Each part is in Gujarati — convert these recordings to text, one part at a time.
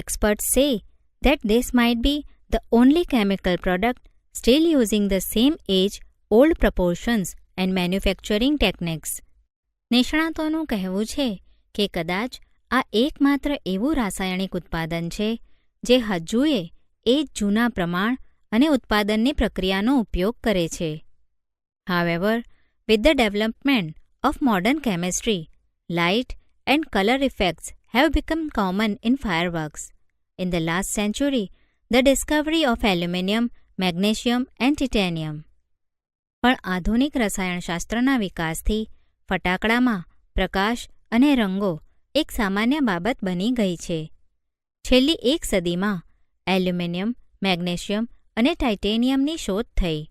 Experts say that this might be the only chemical product still using the same age-old proportions and manufacturing techniques. નિષ્ણાતોનું કહેવું છે કે કદાચ આ એકમાત્ર એવું રાસાયણિક ઉત્પાદન છે જે હજુએ એ જ જૂના પ્રમાણ અને ઉત્પાદનની પ્રક્રિયાનો ઉપયોગ કરે છે. However, with the development of modern chemistry, light and color effects have become common in fireworks. In the last century, the discovery of aluminium, magnesium and titanium. પણ આધુનિક રસાયણશાસ્ત્રના વિકાસથી ફટાકડામાં પ્રકાશ અને રંગો એક સામાન્ય બાબત બની ગઈ છે. છેલ્લી એક સદીમાં એલ્યુમિનિયમ, મેગ્નેશિયમ અને ટાઇટેનિયમની શોધ થઈ,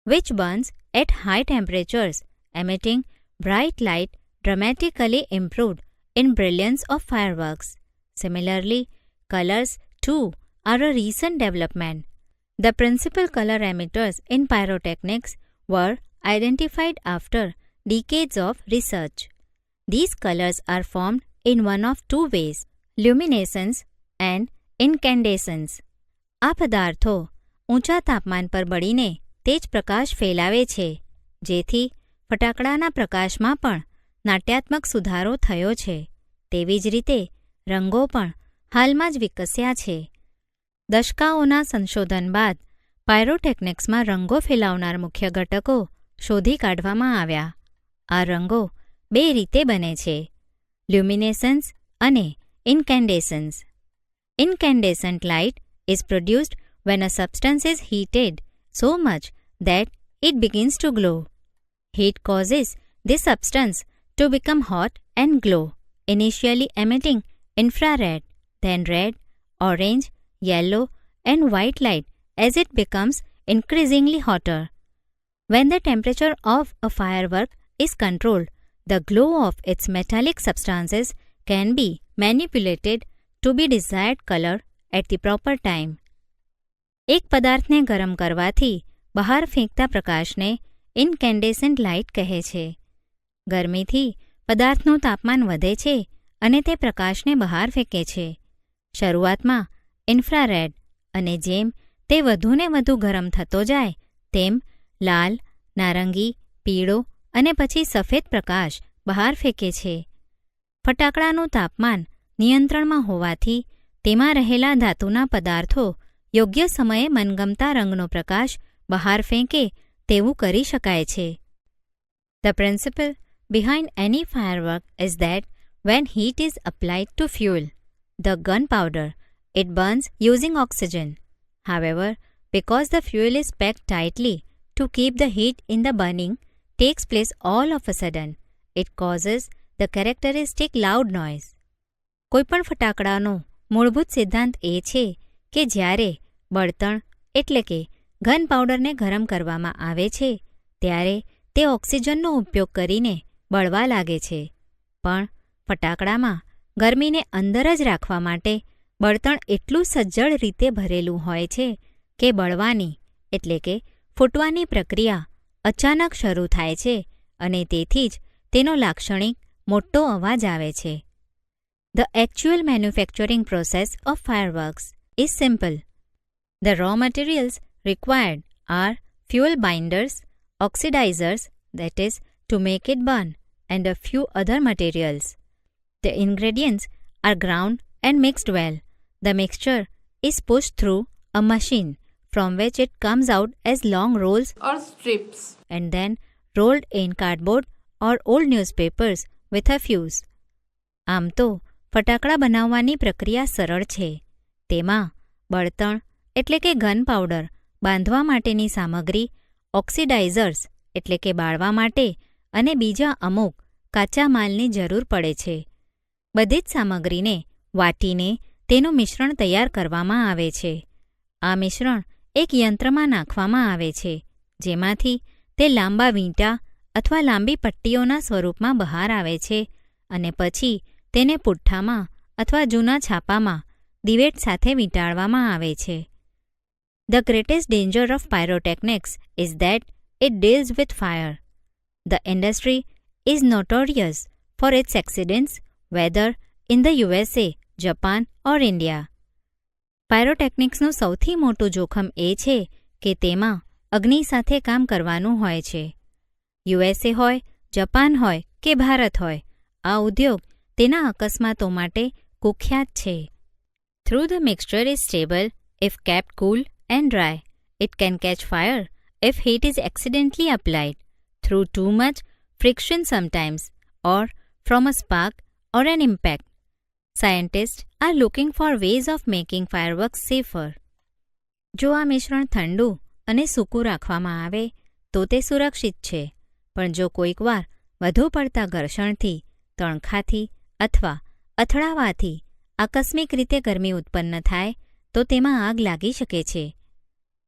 which burns at high temperatures, emitting bright light dramatically improved in brilliance of fireworks. Similarly, colors too are a recent development. The principal color emitters in pyrotechnics were identified after decades of research. These colors are formed in one of two ways, luminescence and incandescence. આ પદાર્થો ઊંચા તાપમાન પર બળીને તેજ પ્રકાશ ફેલાવે છે, જેથી ફટાકડાના પ્રકાશમાં પણ નાટ્યાત્મક સુધારો થયો છે. તેવી જ રીતે રંગો પણ હાલમાં જ વિકસ્યા છે. દશકાઓના સંશોધન બાદ પાયરોટેકનિક્સમાં રંગો ફેલાવનાર મુખ્ય ઘટકો શોધી કાઢવામાં આવ્યા. આ રંગો બે રીતે બને છે, લ્યુમિનેસન્સ અને ઇન્કેન્ડેસન્સ. Incandescent light is produced when a substance is heated so much that it begins to glow. Heat causes this substance to become hot and glow, initially emitting infrared, then red, orange, yellow, and white light as it becomes increasingly hotter. When the temperature of a firework is controlled, the glow of its metallic substances can be manipulated to be desired color at the proper time. એક પદાર્થને ગરમ કરવાથી બહાર ફેંકતા પ્રકાશને ઇન્કેન્ડેસન્ટ લાઇટ કહે છે. ગરમીથી પદાર્થનું તાપમાન વધે છે અને તે પ્રકાશને બહાર ફેંકે છે. શરૂઆતમાં ઇન્ફ્રારેડ અને જેમ તે વધુને વધુ ગરમ થતો જાય તેમ લાલ, નારંગી, પીળો અને પછી સફેદ પ્રકાશ બહાર ફેંકે છે. ફટાકડાનું તાપમાન નિયંત્રણમાં હોવાથી તેમાં રહેલા ધાતુના પદાર્થો યોગ્ય સમયે મનગમતા રંગનો પ્રકાશ બહાર ફેંકે તેવું કરી શકાય છે. The principle behind any firework is that when heat is applied to fuel, the gunpowder, it burns using oxygen. However, because the fuel is packed tightly to keep the heat in the burning takes place all of a sudden, it causes the characteristic loud noise. કોઈપણ ફટાકડાનો મૂળભૂત સિદ્ધાંત એ છે કે જ્યારે બળતણ એટલે કે ઘન પાવડરને ગરમ કરવામાં આવે છે ત્યારે તે ઓક્સિજનનો ઉપયોગ કરીને બળવા લાગે છે. પણ ફટાકડામાં ગરમીને અંદર જ રાખવા માટે બળતણ એટલું સજ્જડ રીતે ભરેલું હોય છે કે બળવાની એટલે કે ફૂટવાની પ્રક્રિયા અચાનક શરૂ થાય છે અને તેથી જ તેનો લાક્ષણિક મોટો અવાજ આવે છે. The actual manufacturing process of fireworks is simple. The raw materials required are fuel binders, oxidizers, that is, to make it burn, and a few other materials. The ingredients are ground and mixed well. The mixture is pushed through a machine from which it comes out as long rolls or strips and then rolled in cardboard or old newspapers with a fuse. આમ તો ફટાકડા બનાવવાની પ્રક્રિયા સરળ છે. તેમાં બળતણ એટલે કે ઘન પાવડર, બાંધવા માટેની સામગ્રી, ઓક્સિડાઇઝર્સ એટલે કે બાળવા માટે અને બીજા અમુક કાચા માલની જરૂર પડે છે. બધી જ સામગ્રીને વાટીને તેનું મિશ્રણ તૈયાર કરવામાં આવે છે. આ મિશ્રણ એક યંત્રમાં નાખવામાં આવે છે જેમાંથી તે લાંબા વીંટા અથવા લાંબી પટ્ટીઓના સ્વરૂપમાં બહાર આવે છે અને પછી તેને પુઠ્ઠામાં અથવા જૂના છાપામાં દિવેટ સાથે વીંટાળવામાં આવે છે. The greatest danger of pyrotechnics is that it deals with fire. The industry is notorious for its accidents, whether in the USA, Japan or India? પાયરોટેકનિક્સનું સૌથી મોટું જોખમ એ છે કે તેમાં અગ્નિ સાથે કામ કરવાનું હોય છે. યુએસએ હોય, જાપાન હોય કે ભારત હોય, આ ઉદ્યોગ તેના અકસ્માતો માટે કુખ્યાત છે. Though the mixture is stable if kept cool and dry, it can catch fire if heat is accidentally applied through too much friction sometimes or from a spark or an impact. Scientists are looking for ways of making fireworks safer. જો આ મિશ્રણ ઠંડુ અને સૂકું રાખવામાં આવે તો તે સુરક્ષિત છે, પણ જો કોઈકવાર વધુ પડતા ઘર્ષણથી, તણખાથી અથવા અથડાવાથી આકસ્મિક રીતે ગરમી ઉત્પન્ન થાય તો તેમાં આગ લાગી શકે છે.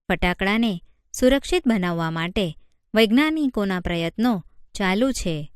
ફટાકડાને સુરક્ષિત બનાવવા માટે વૈજ્ઞાનિકોના પ્રયત્નો ચાલુ છે.